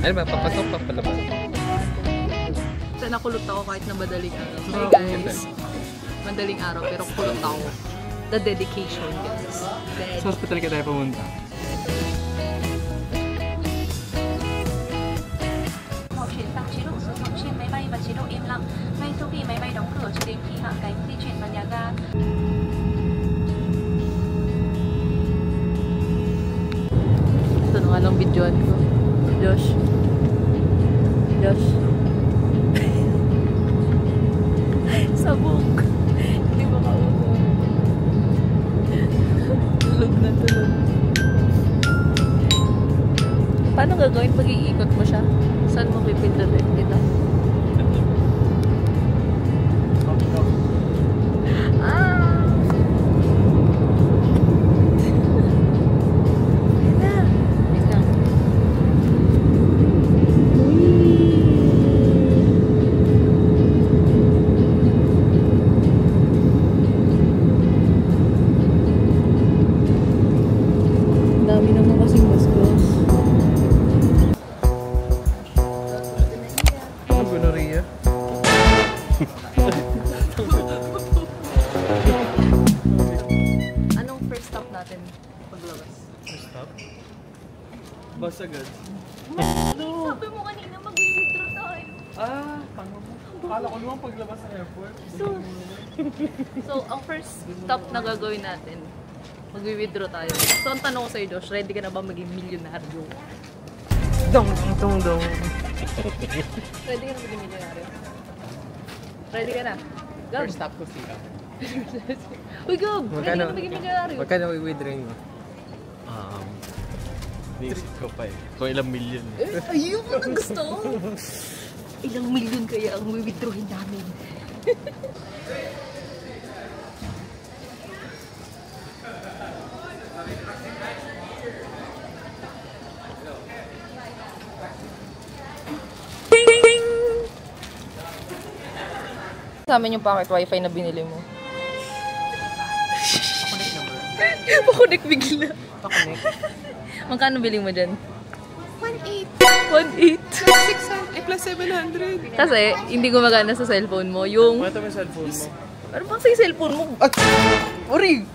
Ano ba? Papasok pa pala ba? Nakulot ako kahit na madaling araw. Sorry guys. Madaling araw pero kulot ako. The dedication guys. Sa hospital ka tayo pumunta. Ito na nga lang videoan ko. Josh. Sabog. Hindi ba kaupo? Tulog na tulog. Paano gagawin pag iikot mo siya? Saan mo pipindutin? Dito? Anong first stop natin paglabas? First stop? Bus agad. Sabi mo kanina mag-withdraw tayo. Tanga mo. Akala ko naman paglabas ng airport. So, ang first stop na gagawin natin, mag-withdraw tayo. So, ang tanong ko sa'yo, Josh, ready ka na ba maging milyonaryo? Dong. Ready ka na maging milyonaryo? Ready ka na? Gab! First stop ko siya. Uy, Gab! Ready ka na maging milyonaryo? Magkano i-withdraw mo? Naisip ko pa eh. Kung ilang milyon. Ayun ang gusto! Ilang milyon kaya ang withdrawin namin? Sa amin yung pocket wifi na binili mo. Pakunik number. Pakunik bigla. Pakunik. Magkano bili mo dyan? 1.8. 1.8? 600 plus 700. Kasi hindi gumagana sa cellphone mo. Yung... Ano yung cellphone mo? Ano bang sa cellphone mo? Aray!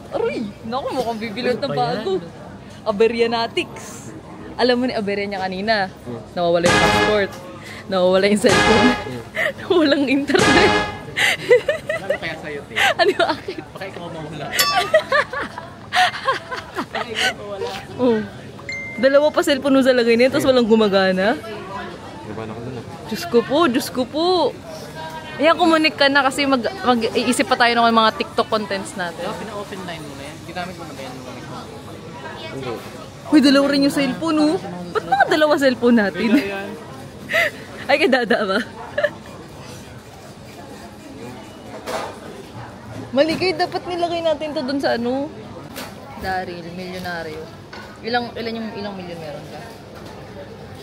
Naku, mukhang bibilot na bago. Aberyanics. Alam mo ni Aberya niya kanina. Nawawala yung passport. Nawawala yung cellphone. Walang internet. Ano kaya sa'yo, Te? Ano yung akin? Baka ikaw mawala. Oh. Dalawa pa cellphone mo sa lagay niya, tapos walang gumagana. Gabana ko na. Diyos ko po. Ayan, kumunik ka na kasi mag-iisip pa tayo ng mga TikTok contents natin. Pina-open line mo na yan. Ginamit mo na ba yan? Hindi. Uy, dalawa rin yung cellphone, oh. Ba't mga dalawa cellphone natin? Ay, kay Dada ba? Mali kayo, dapat nilagay natin to dun sa ano. Daryl, milyonaryo. Ilang milyon meron ka?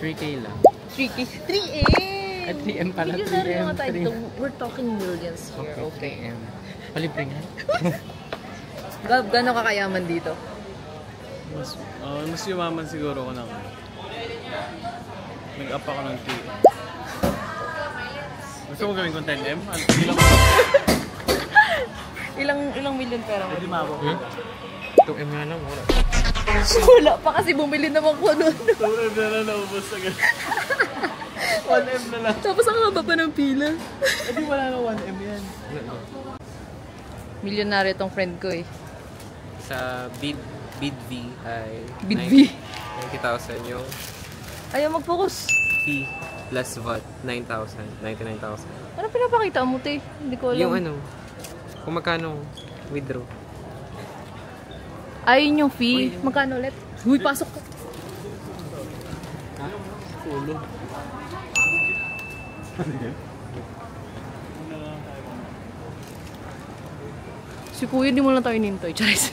3K lang. 3K? 3M! At 3M pala. Milyonaryo nga tayo dito. We're talking millions here, okay? 3M. Palibre nga. Gab, gano'n kakayaman dito? Mas yumaman siguro ko ng nag-up ako ng 3M. Gusto mo gawin kong 10M? Ilang milyon pera mo? 5 ako. 2M nga lang, wala. Wala pa kasi bumili naman ko nun. 2M na lang naubos agad. 1M na lang. Tapos ang haba pa ng pila. Hindi wala na 1M yan. Milyonaryo tong friend ko eh. Sa BidV ay BidV? 90,000 yung Ayaw mag-focus. fee plus VAT, 9,000, 99,000. Ano pinapakita mo, te? Hindi ko alam. Yung ano, kung magkano withdraw. Ayun yung fee. Magkano ulit? Uy, pasok ka. Ulo. Si Kuya, di mo lang tayo nintoy. Charis.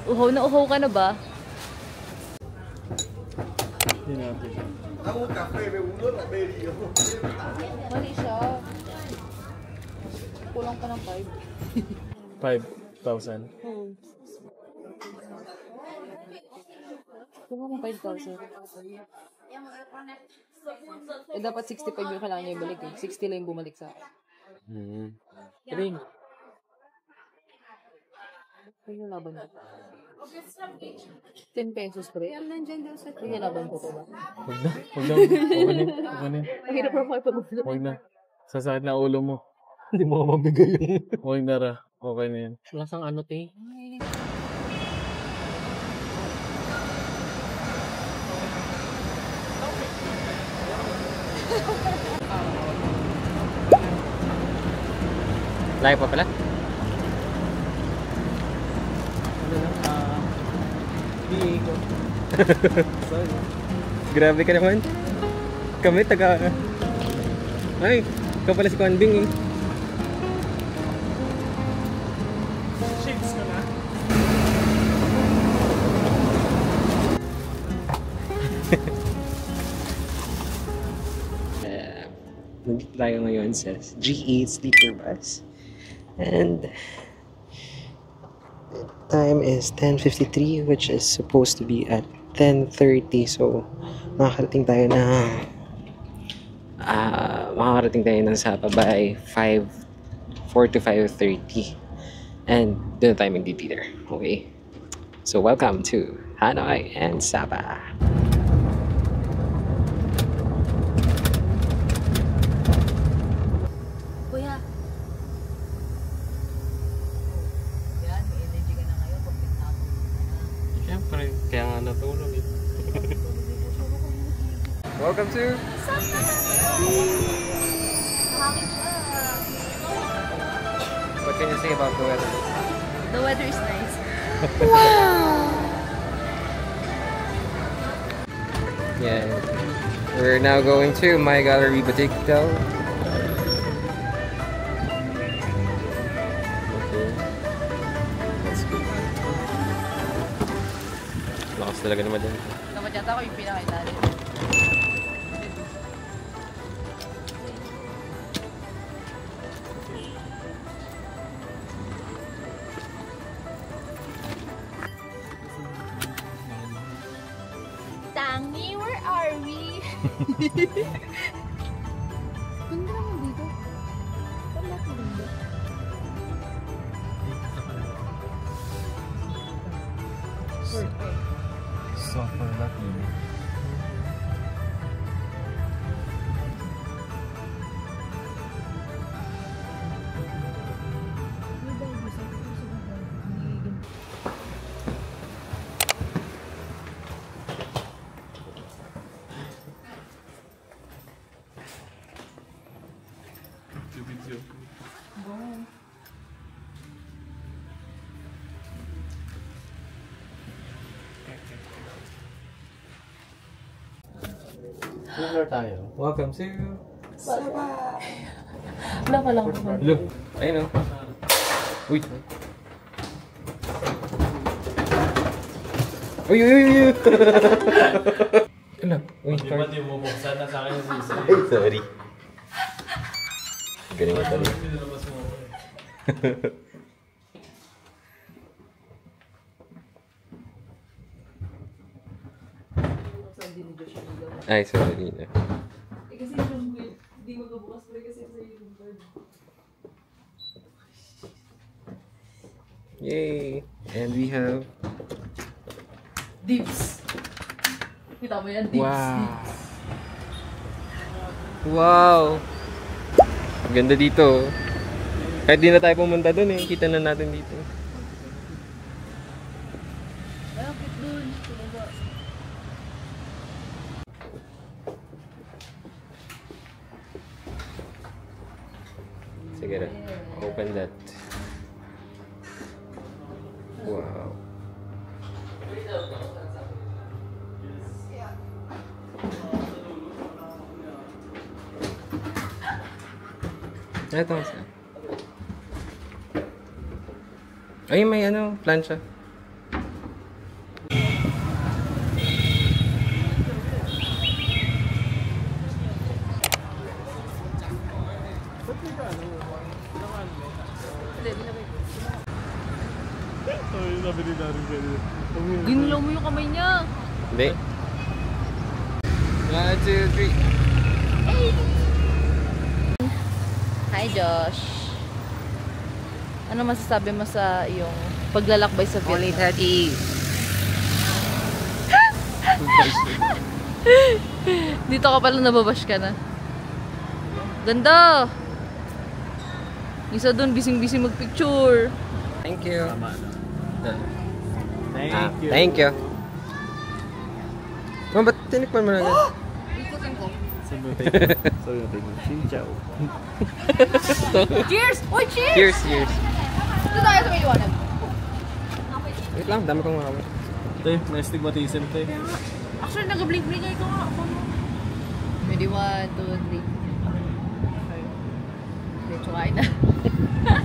Uhaw ka na ba? Hindi natin siya. Mali siya. Kulang pa ng 5. 5,000. Siguro 5,000. Eh, dapat 65 yung kailangan niya ibalik eh. 60 lang yung bumalik sa akin. Ring. Ano yung laban ko? 10 pesos, pre. Ano yung laban ko ba? Huwag na. Huwag na. Huwag na. Huwag na. Ang hirap na makipag-usap. Huwag na. Sasakit na ulo mo. Hindi mo mabigay yung... Huwag na ra. Okay na yan. Wala sang ano, te. Layo pa pala? Ano lang, Diego. Grabe ka naman. Kami taga... Ay, ikaw pala si Kuan Bing eh. Shades ka na? Nandito tayo ngayon sa G8 sleeper bus. And time is 10:53, which is supposed to be at 10:30. So, makakarating tayo ng Sapa by 4 to 5:30. And doon tayo mag-dinner. Okay? So, welcome to Hanoi and Sapa. Kuya. Yan, may energy ka na ngayon. Pag pinatapos ka na. Siyempre, kaya nga natulog eh. Welcome to... What can you say about the weather? The weather is nice. Yeah. We're now going to My Gallery Boutique Hotel. Okay. That's good. Lakas talaga naman din. Dapat yata ako yung pinakailalim. Tangi, where are we? Ganda naman dito. Wala ka ganda. Super lucky. Floor tayo. Welcome to... Wala ka lang. Hello. Ayun o. Uy. Uy, uy, uy, uy. Ano? Uy, Di ba di mo buksan na sa akin yung sisi? Ay, sorry. Galing mo talaga. Pinalabas mo ako eh. Ay, sorry na. Eh kasi hindi magbubukas pa rin kasi sa yung card. Yay! And we have... Dips. Kita mo yan, dips. Wow. Dips. Wow! Ganda dito. Kahit di na tayo pumunta dun eh. Kita na natin dito. Bakit dun? Sige na. Open that. Wow. Ito siya. Ay, may ano, plancha. Ay, sabi ni Darin kanina. Ginulaw mo yung kamay niya. Hindi. 1, 2, 3. Hi, Josh. Ano masasabi mo sa iyong paglalakbay sa Vietnam? Only 30. Dito ka pala nababash ka na. Ganda! Isa doon, bising-bising magpicture. Thank you. Thank you. Thank you. Oh, ba't tinikman mo na agad? Ikutin ko. Sabi natin, Xinjiao. Cheers! Uy, cheers! Cheers, cheers. Ito tayo sa may liwanag. Wait lang, dami kong makawin. Te, na-stigmatism, te. Actually, nag-blink-blink ko nga. Ready, 1, 2, 3. Okay, tsukain na.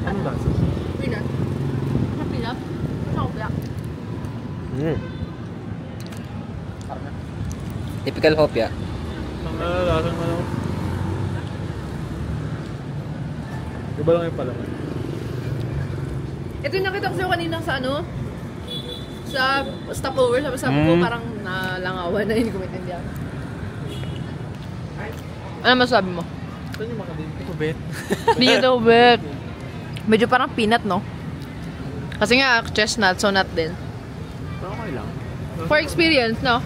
Ano lasa? Peanut. Ano peanut? Ano ako black? Typical hopya. Ang lasa ng ano? Iba lang yung palaman. Ito yung nakita ko sa'yo kanina sa ano? Sa stopover. Sabi ko parang nalangawan na, hindi ko maintindihan. Ano masabi mo? Saan yung makadin? Ito, bet. Hindi nyo daw bet. Medyo parang peanut, no? Kasi nga, chestnut, so nut din. Okay lang. For experience, no?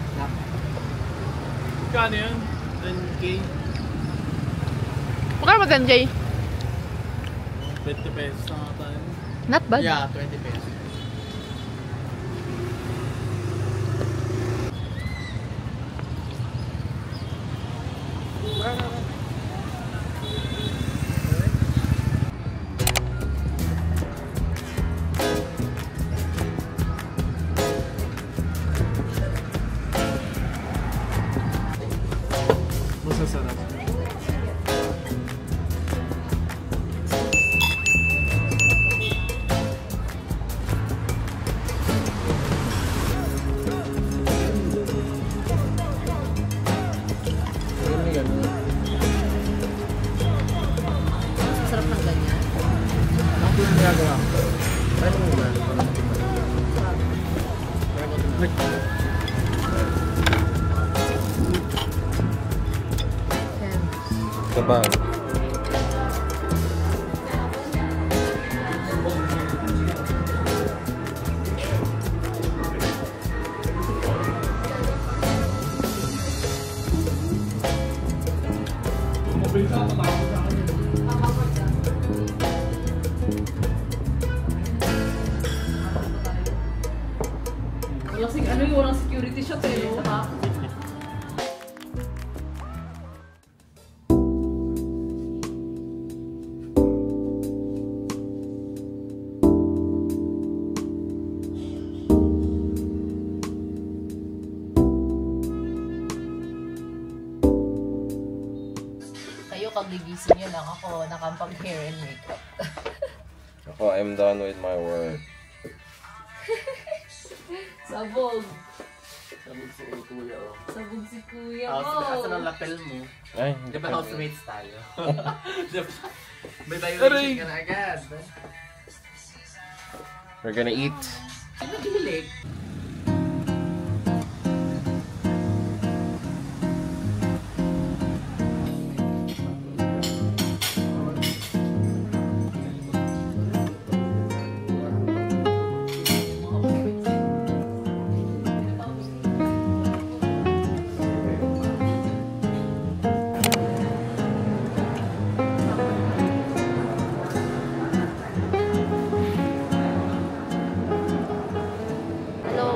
Kano yun? 10K? Magkano ba 10K? 20 pesos na nga tayo. Not bad. Yeah, 20 pesos. Masasarap. Sarap ng ganyan. Ano yung ginagawa ko? Ano mo ba? Sabaw. Walang security shot eh. Kayo kagigising nyo lang ako, nakampag hair and makeup. Ako, I'm done with my work. Sabog. Sabog si kuya, oh. Sabog si kuya Asa ko. ng lapel mo? Ay, Di ba housemates tayo? May Aray! violation ka na agad. We're gonna eat. Ano dilig? Hello.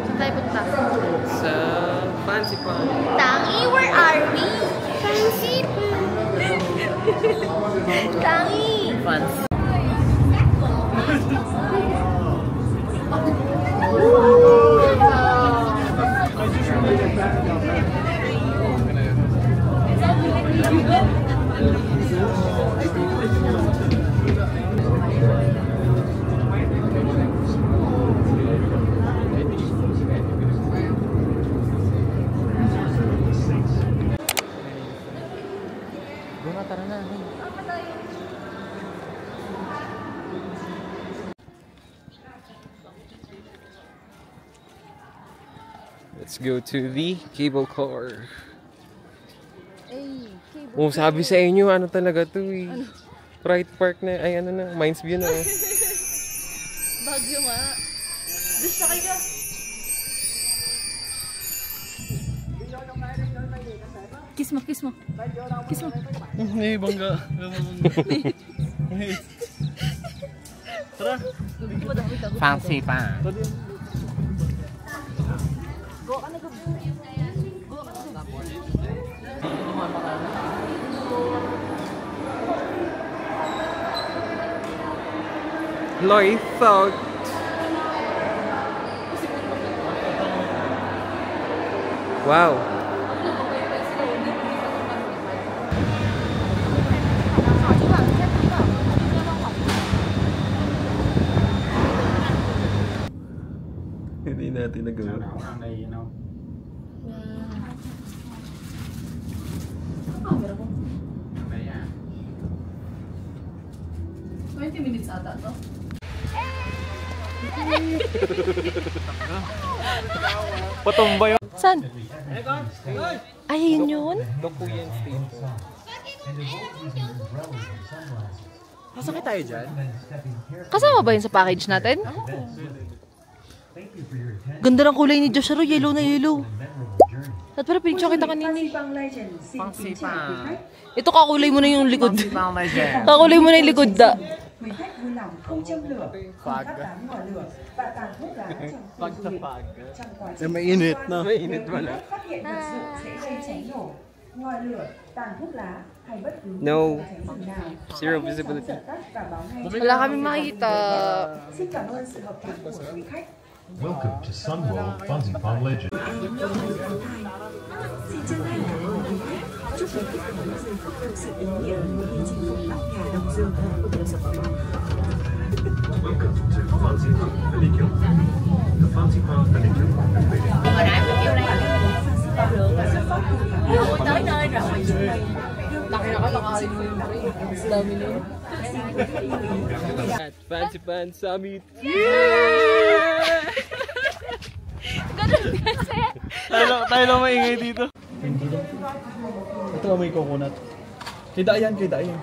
Saan tayo punta? Sa fancy pan. Tangi, where are we? Fancy. Tangi. Fancy. Tara na. let's go to the cable car. Ay, cable. Oh, sabi sa inyo, ano talaga to eh. Pride Park na, ay ano na, Mines View na. Bagyo nga. Diyos na kayo ka. Kiss mo, kiss mo. Kiss mo. Hey, bangga. Tara. Fancy pa. Go ka na, go. Go ka na, go. Loy thought. Wow. Hindi natin nagawa. 20 minutes ata to. Patumba yun. Saan? Ay, yun? Dokuyan State. Masakit tayo dyan? Kasama ba yun sa package natin? Ganda ng kulay ni Joshua, yellow na yellow. At pero pinicture kita kanina. Fancy pa. Ito kakulay mo na yung likod. Pang legend. Kakulay mo na yung likod da. Pag. Pag sa pag. Mainit na. Mainit wala. No. Zero visibility. Wala kaming makikita. Welcome to Sunwell Fancy Pang Legend. Welcome to Fancy Pang Pedicure. The Fancy Pang Pedicure At Fancy Pan Summit. Ganun kasi. Tayo lang maingay dito. Ito may coconut. Kida yan. Kida yun.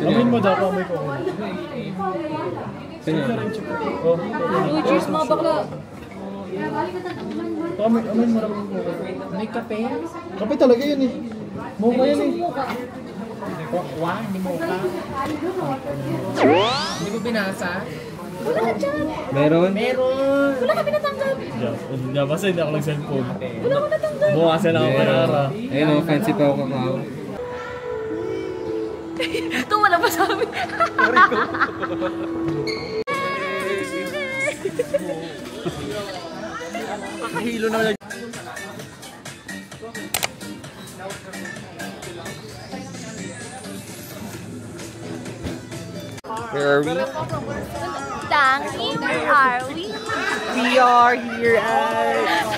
Amin mo daw kung may coconut. Sino? Oh. Uy, cheers mga bakla. Amin mo daw kung coconut. May kape? Kape talaga yan eh. Mocha yan eh. Hindi mo ka. Hindi mo binasa? Meron? Wala kami natanggap. Yeah, basta hindi ako nag-cellphone. Wala ko natanggap. Bukasan ako kanara. Ayun o, fancy pa ako kakao. Ito wala pa sa amin. Kakahilo na lang. Where are we? Tangi, where are we? We are here at...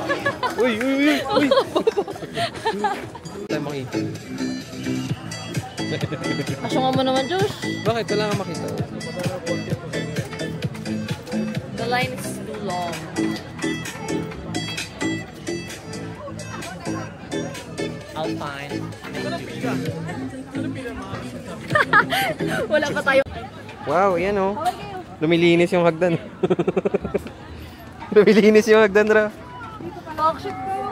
Uy! Tayo makita. Asyong mo naman, Josh. Bakit? Wala kang makita. The line is too long. I'll find. Wala pa tayo. Wow, yan o. Lumilinis yung hagdan. Lumilinis yung hagdan, Ra. Bakit kayo?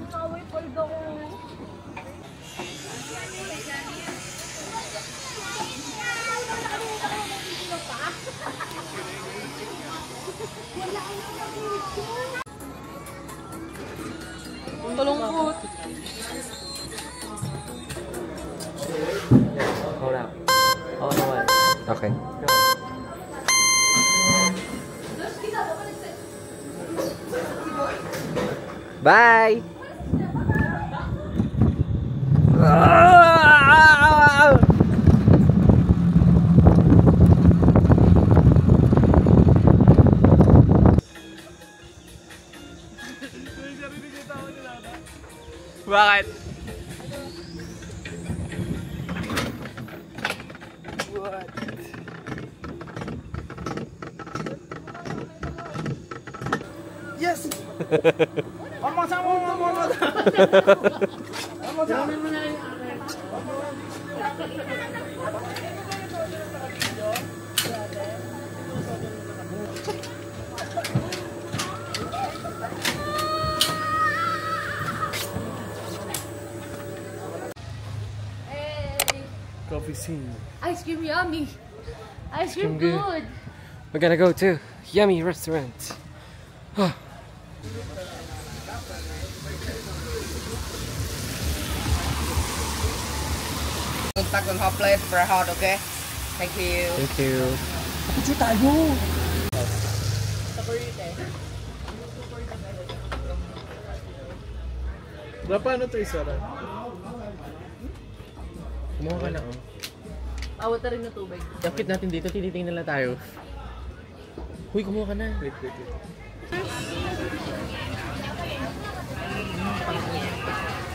Nakaway pald ako. Kalungkot. Hold up. Oh, no way. Okay. Bye! Bakit? Coffee scene. Ice cream yummy. Ice cream Cream good. We're gonna go to Yummy Restaurant. Contact on hot plate for hot, okay? Thank you. Thank you. Paano ito isara? Kumuha ka na, oh. Awat na rin na tubig. Kapit natin dito, tinitingnan lang tayo. Huy, kumuha ka na. Wait.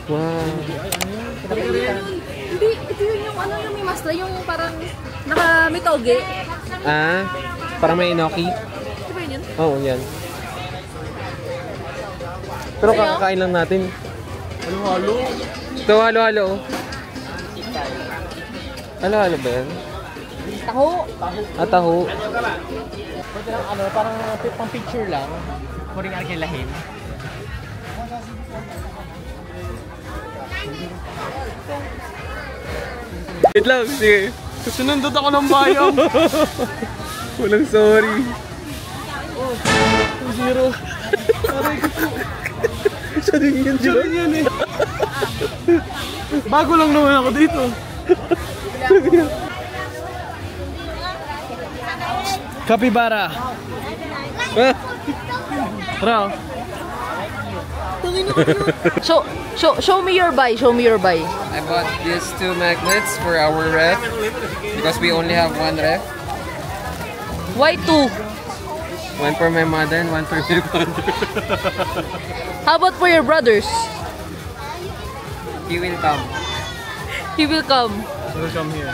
Wow. Hindi, ito yung ano yung may masla, yung parang may toge. Ah, parang may inoki. Ito ba yun? Oo, yan. Pero kakakain lang natin. Halo-halo. Ito, halo-halo. Halo-halo ba yan? Taho. Ah, taho. Parang pang picture lang. Kuring arkilahin. Wait lang, sige. Sinundot ako ng bayaw. Walang sorry. Zero. Siya din yun, Siya rin yan eh. Bago lang naman ako dito. Kapibara. Raw. Show me your buy. Show me your buy. I bought these 2 magnets for our ref because we only have 1 ref. Why 2? 1 for my mother and 1 for my brother. How about for your brothers? He will come. He will come. We'll come here.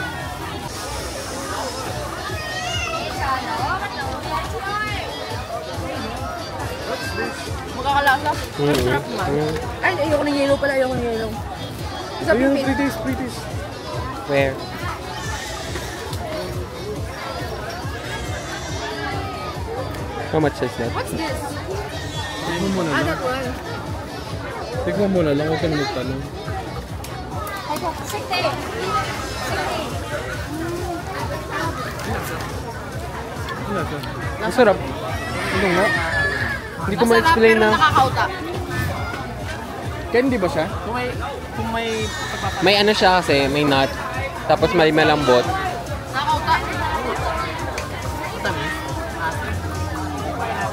Makakalasa. Sarap naman. Ay, ayoko ng yellow pala. Ayoko ng yellow. Isa Ayun, pipin. pretties. Where? How much is that? What's this? Tignan mo muna lang. That one. Tignan mo muna lang. Huwag ka na magtanong. Wala ka. Masarap. Ano nga? Hindi ko ma-explain na. Nakakauta. Candy ba siya? May ano siya kasi, may nut. Tapos may malambot. Nakakauta.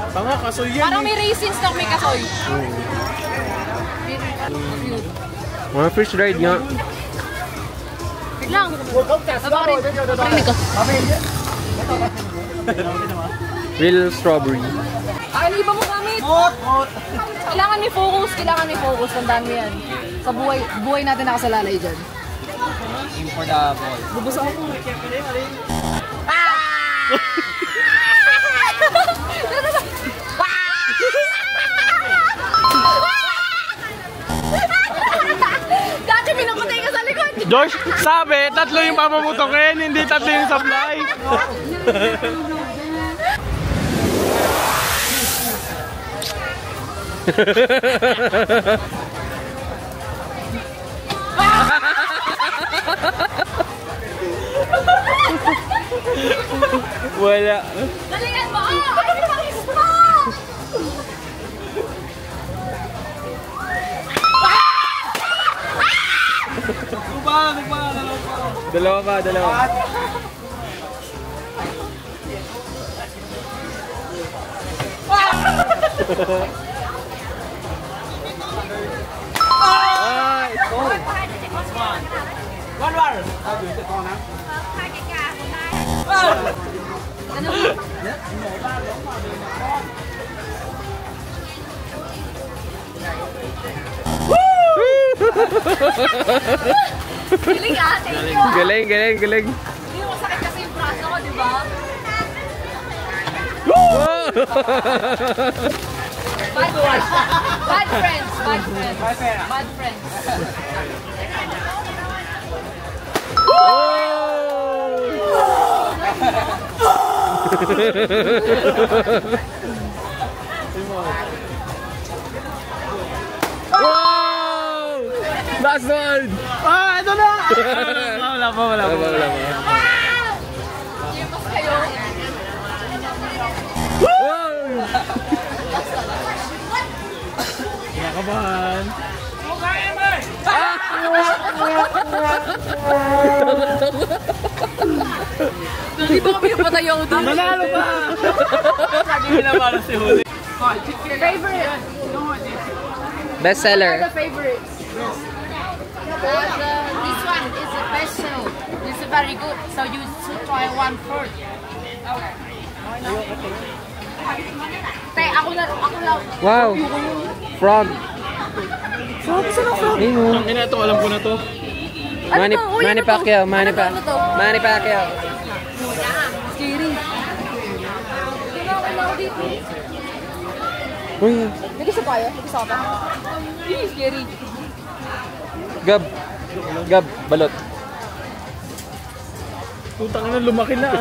Tanga, kasoy yan Parang may raisins na may kasoy. Mga fish dried nga. Wait lang. Napakarinig ka. Real strawberry. Ano iba mo gamit? Kailangan may focus. Kailangan may focus. Tandaan mo yan. Sa buhay natin nakasalalay dyan. Aim for the ball. Bubus ako. Dati pinapatay ka sa likod. Josh, sabi, 3 yung papamutokin, hindi 3 yung supply. Wala. Galingan mo! Ano yung pangis mo? Dalawa pa, dalawa. Galing ate. Galing, galing, galing. Hindi mo sakit kasi yung braso ko, di ba? Bad friends. Bad friends. Bad friends. Bad friends. Wow! Last one! Ah, ito na! Wala pa. Mas kayo. Kinakabahan. Hindi ba kami yung patayo doon? Nanalo pa! Lagi pinapalo si Huli. Favorite. Best seller. The favorites. This one is the best show. This is very good. So you should try one first. Okay. Tay, ako lang. Wow. Frog. Frog, saan ang frog? Ayun oh. Ang ina ito, alam ko na to. Manny Pacquiao. Manny Pacquiao. Scary. Hindi na ako dito. Uy. Nag-isa pa yun? Nag-isa pa? Scary. Gab, balot. Putang ina, lumaki na.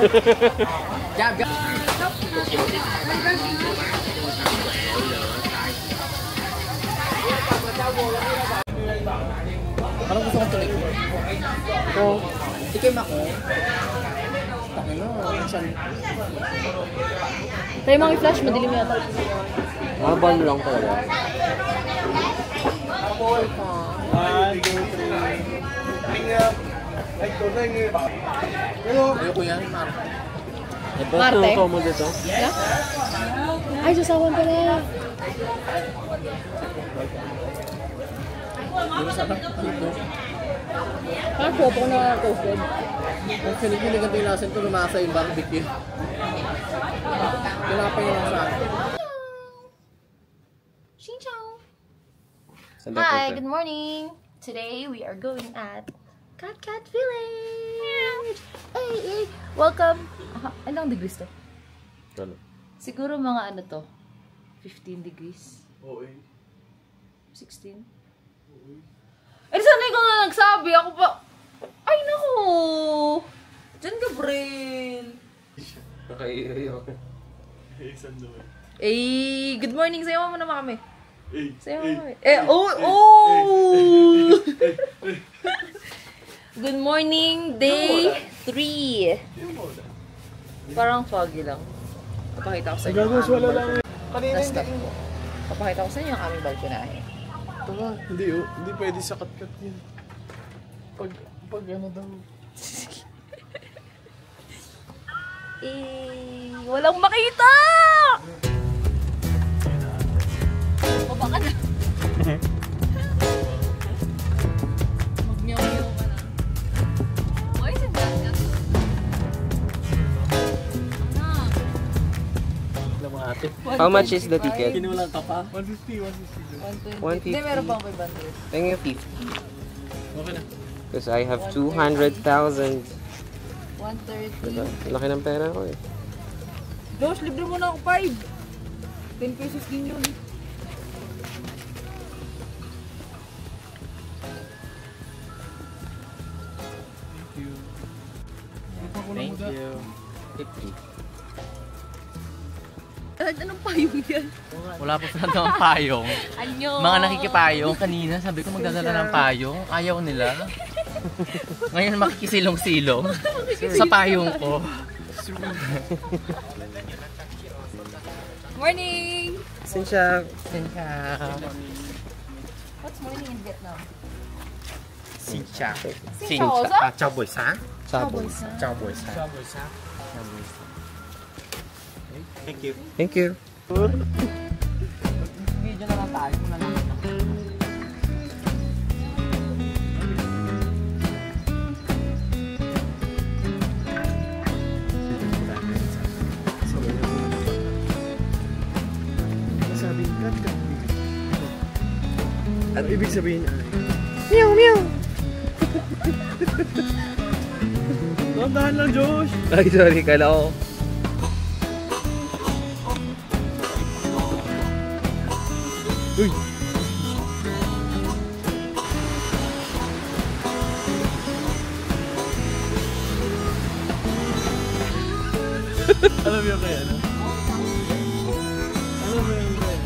Parang gusto kong tuloy. Ito. Tikim ako. Takino, saan? Tayo mga i-flash, madilim yata. Mabal lang talaga. Ayoko yan, Mara. Marte? Mo dito. Ay, sasawan pala. Parang photo ko na toasted. Kung sinig-sinig ang tinasin ko, lumasa yung barbecue. Tinapay lang sa akin. Hi, good morning. Today we are going at Cat Village. Hey. Welcome. Anong degrees to? Siguro mga ano to? 15 degrees. 16. Eh, sana ikaw na nagsabi. Ako pa. Ay, naku. Diyan, Gabriel. Eh, good morning. Sayaw mo naman kami. Sayaw mo kami. Good morning, day 3. Parang foggy lang. Papakita ko sa inyo. Gagos, wala lang. Na-stop ko. Papakita ko sa inyo ang aming balkonahe. Ito nga, hindi pwede sa kat-kat yun. Pag ano daw. Walang makita! Baba ka na. Mag-meow-meow ka na. Why is it that good? How much is the ticket? Kinulang ka pa? 150. 150. Hindi, meron pa ako 500. Tingin 50. Okay na. Because I have 200,000. 130. Laki ng pera ko eh. Josh, libre mo na ako 5. 10 pesos din yun. Thank you. 50. Anong payong yan? Wala po sa ng payong. Anyo! Mga nakikipayong kanina, sabi ko magdadala ng payong. Ayaw nila. Ngayon makikisilong-silong sa payong ko. Morning! Sinsya. What's morning in Vietnam? Sincha. Sincha. Chào buổi sáng. Chào buổi sáng. Thank you. Thank you. Video na lang tayo. Ano ibig sabihin ay? Meow, meow. Dahan lang, Josh! Ay, sorry. Kala ko. Uy! Alam mo yung kaya, no? Alam mo yung kaya.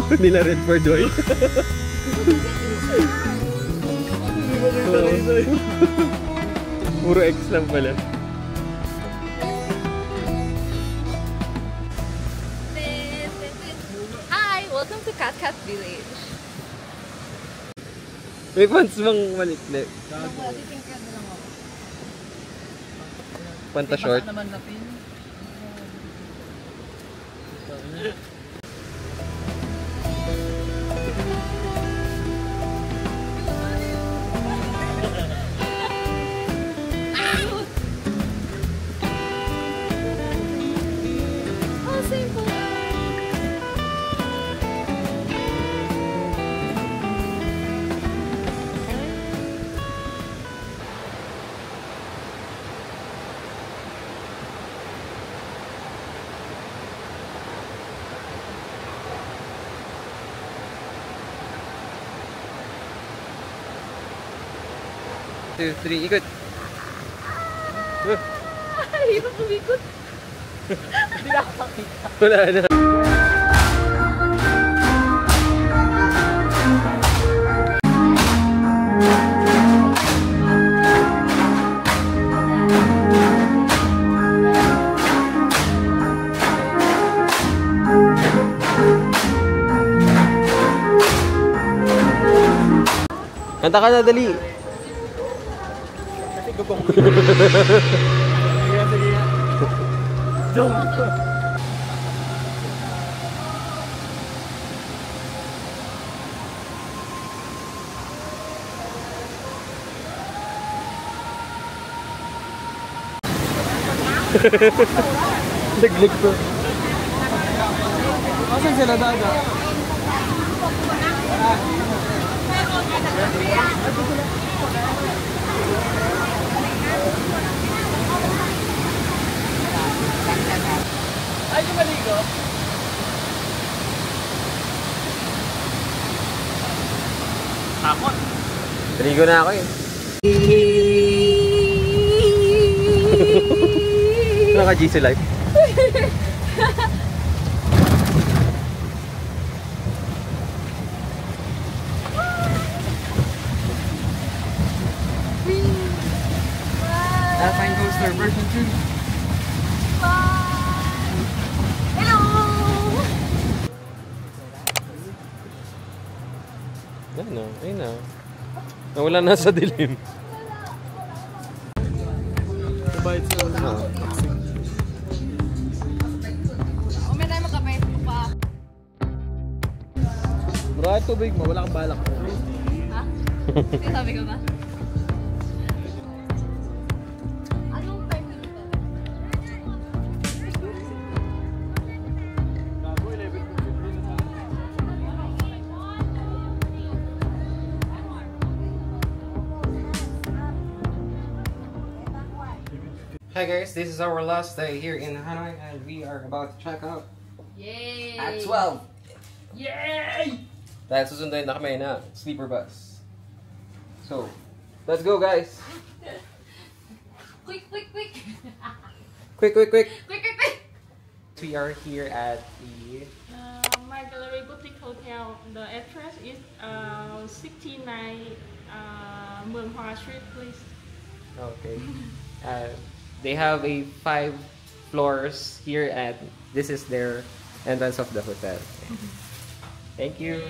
Hindi na red for joy. Hindi mo kita dito eh. Puro X lang pala. Hi! Welcome to Cat Cat Village. May pants bang malikli? Panta short? naman na pin. Oh, simple. Two, three, ikot! Hirap umikot. Hindi na ako makita. Wala na. Kanta ka na, dali! Kasi gubong. Sige, sige. Jump! Laglag ko. Asan sila daga? Ay, yung maligo? Takot. Trigo na ako eh. Naka-GC Life. Alpine Coaster version 2. Ano? Ayun na. Nawala na sa dilim. Bayad sa Umay tayo magkapay pa. Bro, ay tubig mo. Wala kang balak mo. Ha? Sinasabi ko ba? Anong time dito? Hi guys, this is our last day here in Hanoi and we are about to check out Yay! at 12. Yay! Dahil susunduin na kami na sleeper bus. So, let's go guys! Quick, quick, quick! Quick, quick, quick! Quick, quick, quick! We are here at the... My Gallery Boutique Hotel. The address is 69 Mường Hoa Street, please. Okay. They have a 5 floors here and this is their entrance of the hotel. Thank you.